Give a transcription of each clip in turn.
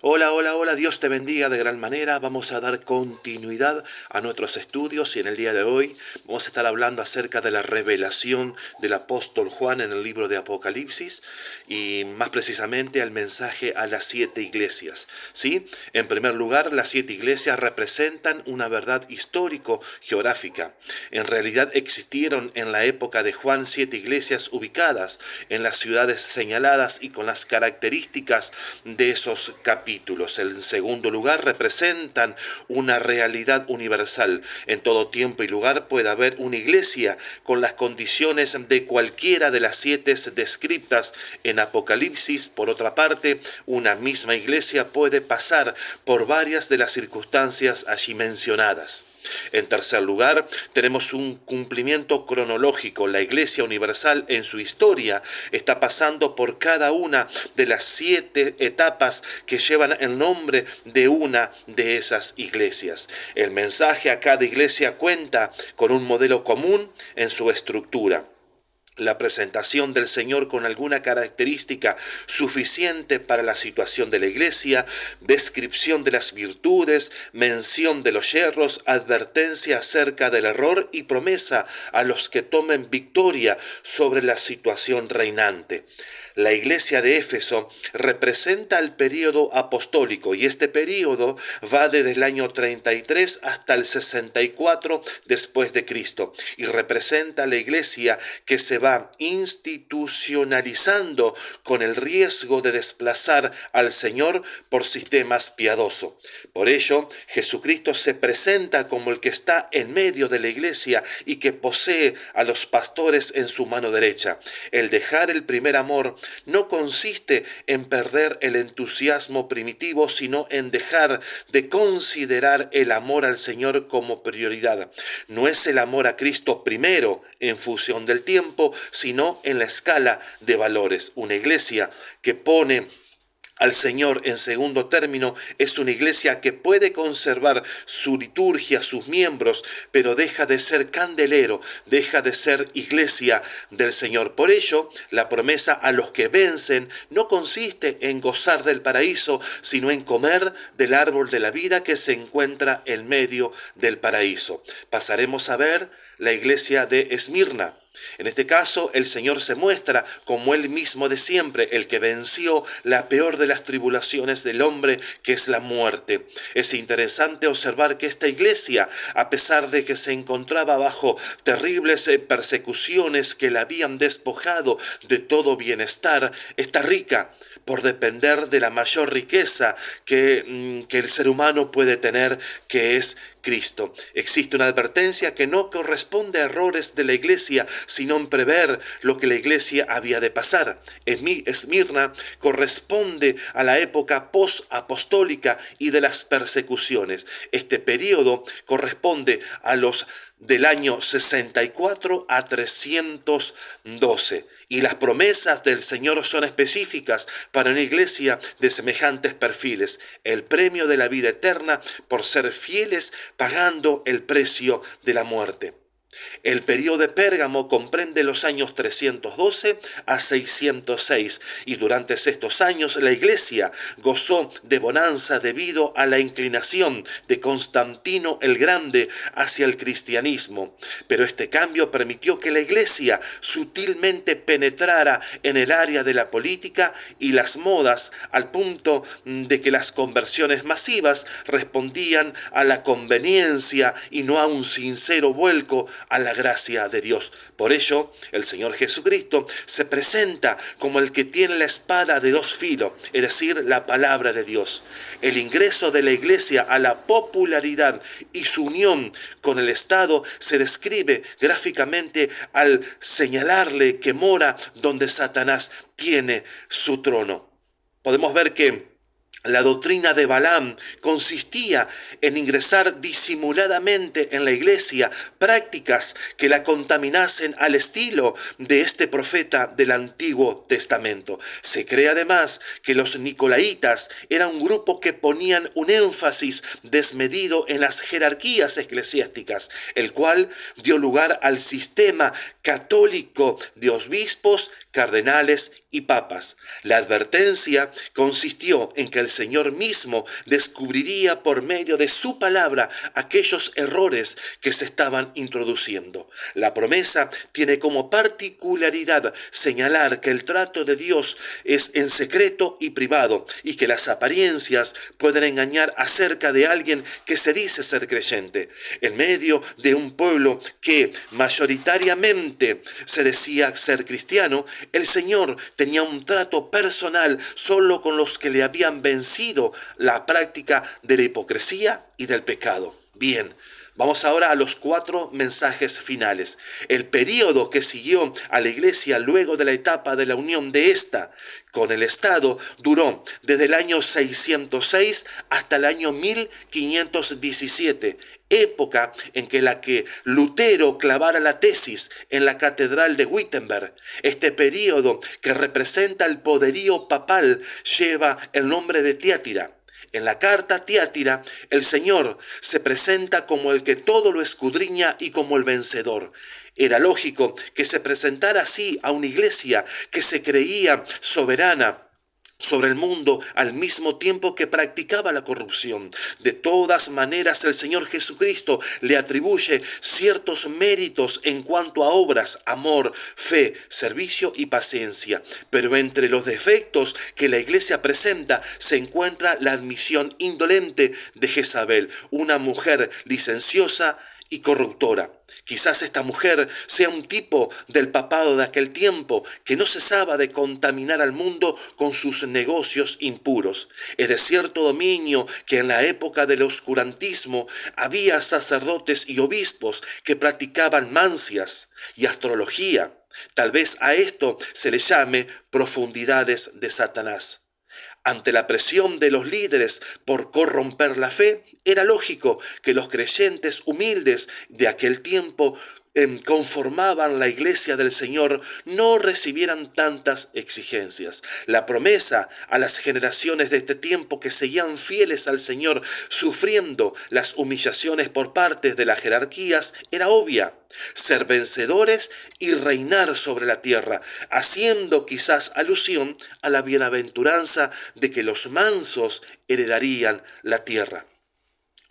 Hola, hola, hola, Dios te bendiga de gran manera. Vamos a dar continuidad a nuestros estudios y en el día de hoy vamos a estar hablando acerca de la revelación del apóstol Juan en el libro de Apocalipsis y más precisamente al mensaje a las 7 iglesias. ¿Sí? En primer lugar, las 7 iglesias representan una verdad histórico-geográfica. En realidad existieron en la época de Juan 7 iglesias ubicadas en las ciudades señaladas y con las características de esos capítulos. En segundo lugar, representan una realidad universal. En todo tiempo y lugar puede haber una iglesia con las condiciones de cualquiera de las 7 descritas en Apocalipsis. Por otra parte, una misma iglesia puede pasar por varias de las circunstancias allí mencionadas. En tercer lugar, tenemos un cumplimiento cronológico. La Iglesia Universal en su historia está pasando por cada una de las 7 etapas que llevan el nombre de una de esas iglesias. El mensaje a cada iglesia cuenta con un modelo común en su estructura. La presentación del Señor con alguna característica suficiente para la situación de la iglesia, descripción de las virtudes, mención de los yerros, advertencia acerca del error y promesa a los que tomen victoria sobre la situación reinante. La iglesia de Éfeso representa el período apostólico y este período va desde el año 33 hasta el 64 después de Cristo y representa la iglesia que se va institucionalizando con el riesgo de desplazar al Señor por sistemas piadosos. Por ello, Jesucristo se presenta como el que está en medio de la iglesia y que posee a los pastores en su mano derecha. El dejar el primer amor no consiste en perder el entusiasmo primitivo, sino en dejar de considerar el amor al Señor como prioridad. No es el amor a Cristo primero en función del tiempo, sino en la escala de valores. Una iglesia que pone al Señor en segundo término es una iglesia que puede conservar su liturgia, sus miembros, pero deja de ser candelero, deja de ser iglesia del Señor. Por ello, la promesa a los que vencen no consiste en gozar del paraíso, sino en comer del árbol de la vida que se encuentra en medio del paraíso. Pasaremos a ver la iglesia de Esmirna. En este caso, el Señor se muestra como Él mismo de siempre, el que venció la peor de las tribulaciones del hombre, que es la muerte. Es interesante observar que esta iglesia, a pesar de que se encontraba bajo terribles persecuciones que la habían despojado de todo bienestar, está rica por depender de la mayor riqueza que el ser humano puede tener, que es Cristo. Existe una advertencia que no corresponde a errores de la iglesia, sino en prever lo que la iglesia había de pasar. Esmirna corresponde a la época post-apostólica y de las persecuciones. Este periodo corresponde a los del año 64 a 312. Y las promesas del Señor son específicas para una iglesia de semejantes perfiles. El premio de la vida eterna por ser fieles pagando el precio de la muerte. El periodo de Pérgamo comprende los años 312 a 606 y durante estos años la iglesia gozó de bonanza debido a la inclinación de Constantino el Grande hacia el cristianismo. Pero este cambio permitió que la iglesia sutilmente penetrara en el área de la política y las modas al punto de que las conversiones masivas respondían a la conveniencia y no a un sincero vuelco a la gracia de Dios. Por ello, el Señor Jesucristo se presenta como el que tiene la espada de dos filos, es decir, la palabra de Dios. El ingreso de la iglesia a la popularidad y su unión con el Estado se describe gráficamente al señalarle que mora donde Satanás tiene su trono. Podemos ver que la doctrina de Balaam consistía en ingresar disimuladamente en la iglesia prácticas que la contaminasen al estilo de este profeta del Antiguo Testamento. Se cree además que los nicolaitas eran un grupo que ponían un énfasis desmedido en las jerarquías eclesiásticas, el cual dio lugar al sistema católico de obispos, cardenales y papas. La advertencia consistió en que el Señor mismo descubriría por medio de su palabra aquellos errores que se estaban introduciendo. La promesa tiene como particularidad señalar que el trato de Dios es en secreto y privado y que las apariencias pueden engañar acerca de alguien que se dice ser creyente. En medio de un pueblo que mayoritariamente se decía ser cristiano, el Señor tenía un trato personal solo con los que le habían vencido la práctica de la hipocresía y del pecado. Bien, vamos ahora a los 4 mensajes finales. El período que siguió a la iglesia luego de la etapa de la unión de esta con el Estado duró desde el año 606 hasta el año 1517, época en que Lutero clavara la tesis en la catedral de Wittenberg. Este período, que representa el poderío papal, lleva el nombre de Tiátira. En la carta Tiátira, el Señor se presenta como el que todo lo escudriña y como el vencedor. Era lógico que se presentara así a una iglesia que se creía soberana sobre el mundo al mismo tiempo que practicaba la corrupción. De todas maneras, el Señor Jesucristo le atribuye ciertos méritos en cuanto a obras, amor, fe, servicio y paciencia. Pero entre los defectos que la iglesia presenta se encuentra la admisión indolente de Jezabel, una mujer licenciosa y corruptora. Quizás esta mujer sea un tipo del papado de aquel tiempo que no cesaba de contaminar al mundo con sus negocios impuros. Es de cierto dominio que en la época del oscurantismo había sacerdotes y obispos que practicaban mancias y astrología. Tal vez a esto se le llame profundidades de Satanás. Ante la presión de los líderes por corromper la fe, era lógico que los creyentes humildes de aquel tiempo conformaban la iglesia del Señor no recibieran tantas exigencias. La promesa a las generaciones de este tiempo que seguían fieles al Señor, sufriendo las humillaciones por parte de las jerarquías, era obvia: ser vencedores y reinar sobre la tierra, haciendo quizás alusión a la bienaventuranza de que los mansos heredarían la tierra.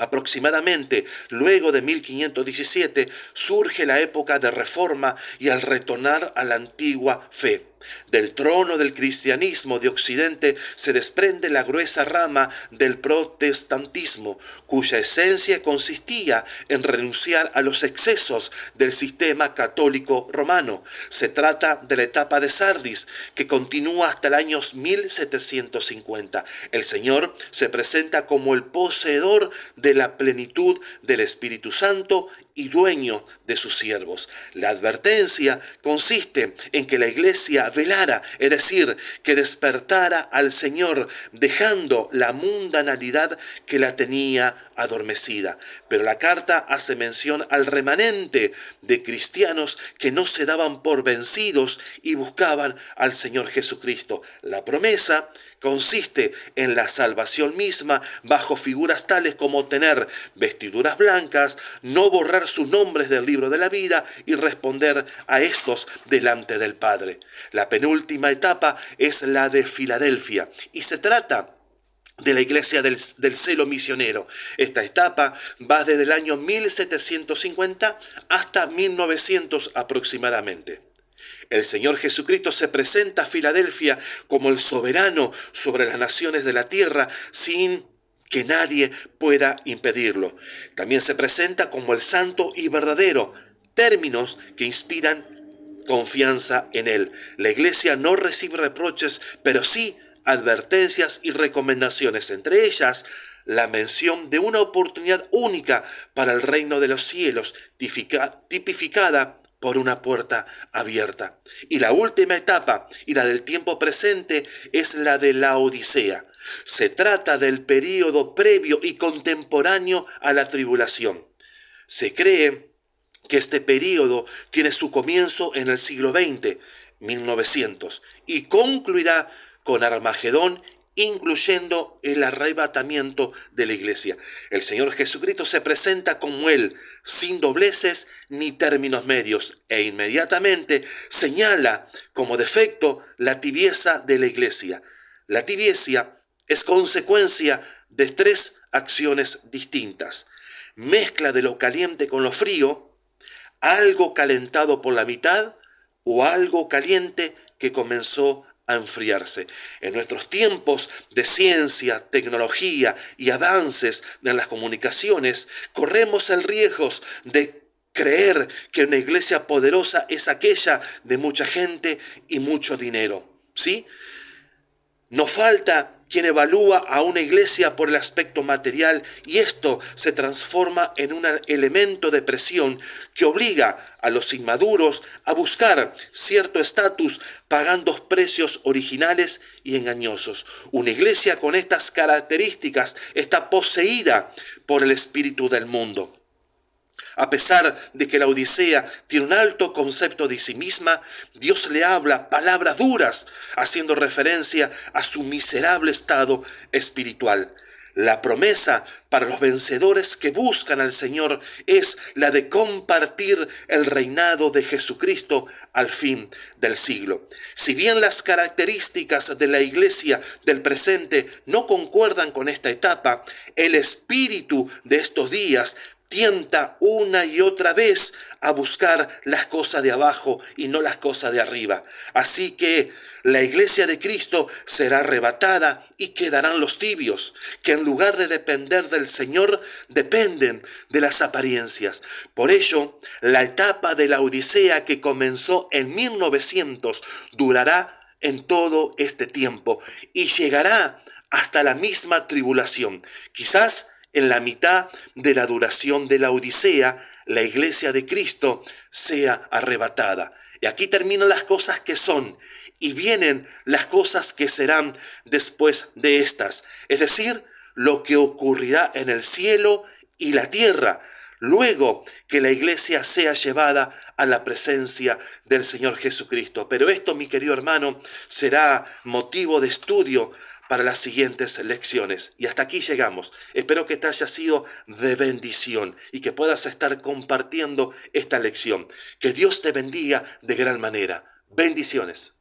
Aproximadamente luego de 1517 surge la época de reforma y al retornar a la antigua fe. Del trono del cristianismo de Occidente se desprende la gruesa rama del protestantismo, cuya esencia consistía en renunciar a los excesos del sistema católico romano. Se trata de la etapa de Sardis, que continúa hasta el año 1750. El Señor se presenta como el poseedor de la plenitud del Espíritu Santo y dueño de sus siervos. La advertencia consiste en que la iglesia velara, es decir, que despertara al Señor, dejando la mundanalidad que la tenía adormecida. Pero la carta hace mención al remanente de cristianos que no se daban por vencidos y buscaban al Señor Jesucristo. La promesa consiste en la salvación misma bajo figuras tales como tener vestiduras blancas, no borrar sus nombres del libro de la vida y responder a estos delante del Padre. La penúltima etapa es la de Filadelfia y se trata de la iglesia del celo misionero. Esta etapa va desde el año 1750 hasta 1900 aproximadamente. El Señor Jesucristo se presenta a Filadelfia como el soberano sobre las naciones de la tierra sin que nadie pueda impedirlo. También se presenta como el santo y verdadero, términos que inspiran confianza en Él. La iglesia no recibe reproches, pero sí advertencias y recomendaciones, entre ellas la mención de una oportunidad única para el reino de los cielos, tipificada por una puerta abierta. Y la última etapa, y la del tiempo presente, es la de la Odisea. Se trata del período previo y contemporáneo a la tribulación. Se cree que este período tiene su comienzo en el siglo XX, 1900, y concluirá con Armagedón incluyendo el arrebatamiento de la iglesia. El Señor Jesucristo se presenta como Él, sin dobleces ni términos medios, e inmediatamente señala como defecto la tibieza de la iglesia. La tibieza es consecuencia de tres acciones distintas: mezcla de lo caliente con lo frío, algo calentado por la mitad o algo caliente que comenzó a enfriarse. En nuestros tiempos de ciencia, tecnología y avances en las comunicaciones, corremos el riesgo de creer que una iglesia poderosa es aquella de mucha gente y mucho dinero, ¿sí? No falta quien evalúa a una iglesia por el aspecto material, y esto se transforma en un elemento de presión que obliga a los inmaduros a buscar cierto estatus pagando precios originales y engañosos. Una iglesia con estas características está poseída por el espíritu del mundo. A pesar de que la Odisea tiene un alto concepto de sí misma, Dios le habla palabras duras, haciendo referencia a su miserable estado espiritual. La promesa para los vencedores que buscan al Señor es la de compartir el reinado de Jesucristo al fin del siglo. Si bien las características de la iglesia del presente no concuerdan con esta etapa, el espíritu de estos días tienta una y otra vez a buscar las cosas de abajo y no las cosas de arriba. Así que la iglesia de Cristo será arrebatada y quedarán los tibios, que en lugar de depender del Señor, dependen de las apariencias. Por ello, la etapa de la Odisea que comenzó en 1900 durará en todo este tiempo y llegará hasta la misma tribulación. Quizás en la mitad de la duración de la Odisea, la iglesia de Cristo sea arrebatada. Y aquí terminan las cosas que son, y vienen las cosas que serán después de estas. Es decir, lo que ocurrirá en el cielo y la tierra, luego que la iglesia sea llevada a la presencia del Señor Jesucristo. Pero esto, mi querido hermano, será motivo de estudio para las siguientes lecciones. Y hasta aquí llegamos. Espero que te haya sido de bendición y que puedas estar compartiendo esta lección. Que Dios te bendiga de gran manera. Bendiciones.